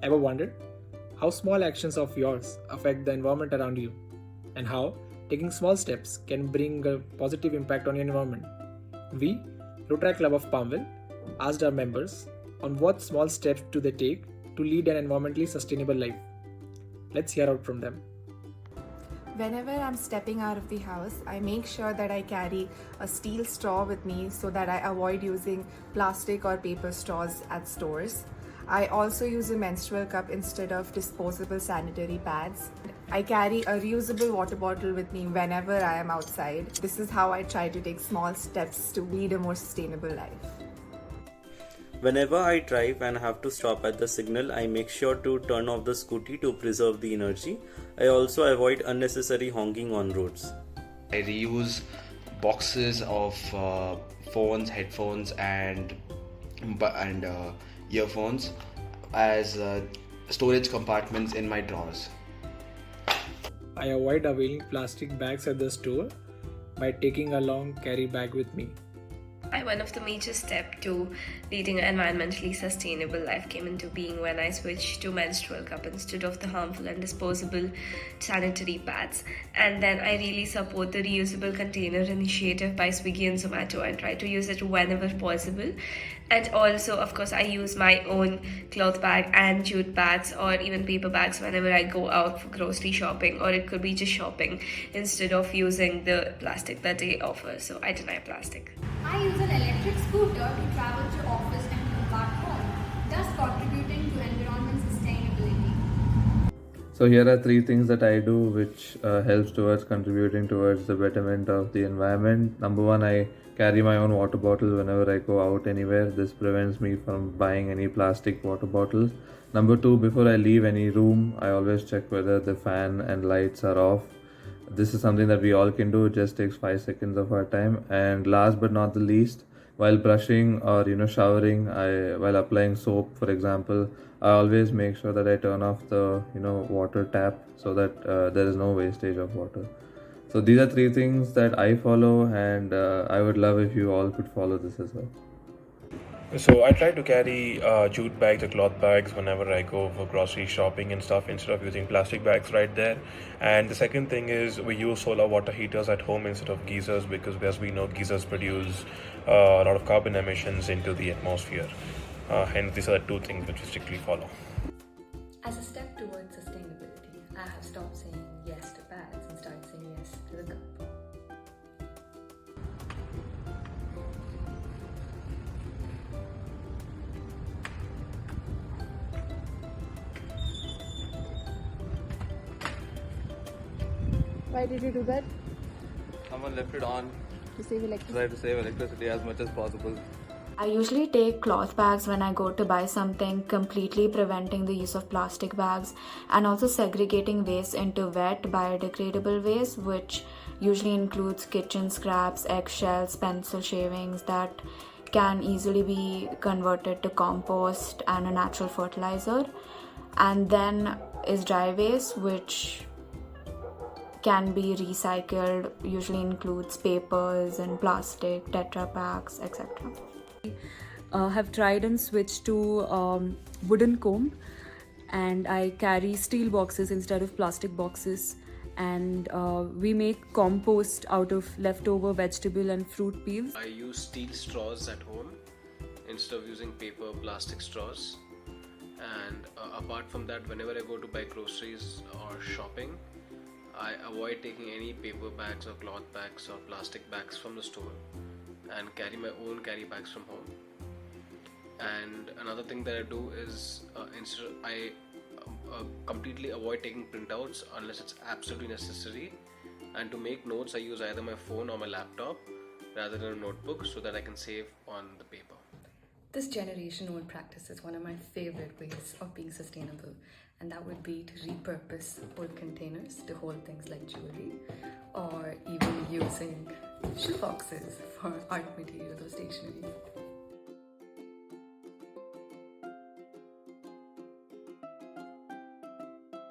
Ever wondered how small actions of yours affect the environment around you and how taking small steps can bring a positive impact on your environment? We, Rotaract Club of Palmville, asked our members on what small steps do they take to lead an environmentally sustainable life. Let's hear out from them. Whenever I'm stepping out of the house, I make sure that I carry a steel straw with me so that I avoid using plastic or paper straws at stores. I also use a menstrual cup instead of disposable sanitary pads. I carry a reusable water bottle with me whenever I am outside. This is how I try to take small steps to lead a more sustainable life. Whenever I drive and have to stop at the signal, I make sure to turn off the scooty to preserve the energy. I also avoid unnecessary honking on roads. I reuse boxes of phones, headphones, and earphones as storage compartments in my drawers. I avoid availing plastic bags at the store by taking a long carry bag with me. One of the major steps to leading an environmentally sustainable life came into being when I switched to menstrual cup instead of the harmful and disposable sanitary pads. And then I really support the reusable container initiative by Swiggy and Zomato and try to use it whenever possible. And also, of course, I use my own cloth bag and jute bags or even paper bags whenever I go out for grocery shopping, or it could be just shopping instead of using the plastic that they offer. So I deny plastic. I use an electric scooter to travel to office and come back home, thus contributing to environment sustainability. So here are three things that I do which helps towards contributing towards the betterment of the environment. Number one, I carry my own water bottle whenever I go out anywhere. This prevents me from buying any plastic water bottles. Number two, before I leave any room, I always check whether the fan and lights are off. This is something that we all can do. It just takes 5 seconds of our time. And last but not the least, while brushing or showering, while applying soap, for example, I always make sure that I turn off the water tap so that there is no wastage of water. So these are three things that I follow, and I would love if you all could follow this as well. So I try to carry jute bags or cloth bags whenever I go for grocery shopping and stuff instead of using plastic bags right there. And the second thing is we use solar water heaters at home instead of geysers because, as we know, geysers produce a lot of carbon emissions into the atmosphere. Hence, these are the two things which we strictly follow. As a step towards sustainability, I have stopped saying yes to pads and started saying yes to the cup. Why did you do that? Someone left it on. To save electricity. Try to save electricity as much as possible. I usually take cloth bags when I go to buy something, completely preventing the use of plastic bags, and also segregating waste into wet, biodegradable waste, which usually includes kitchen scraps, eggshells, pencil shavings that can easily be converted to compost and a natural fertilizer. And then is dry waste, which can be recycled, usually includes papers and plastic, Tetra packs, etc. Have tried and switched to wooden comb, and I carry steel boxes instead of plastic boxes, and we make compost out of leftover vegetable and fruit peels. I use steel straws at home instead of using paper plastic straws, and apart from that, whenever I go to buy groceries or shopping, I avoid taking any paper bags or cloth bags or plastic bags from the store and carry my own carry bags from home. And another thing that I do is instead I completely avoid taking printouts unless it's absolutely necessary, and to make notes I use either my phone or my laptop rather than a notebook so that I can save on the paper. This generation-old practice is one of my favorite ways of being sustainable, and that would be to repurpose old containers to hold things like jewelry, or even using shoe boxes for art materials or stationery.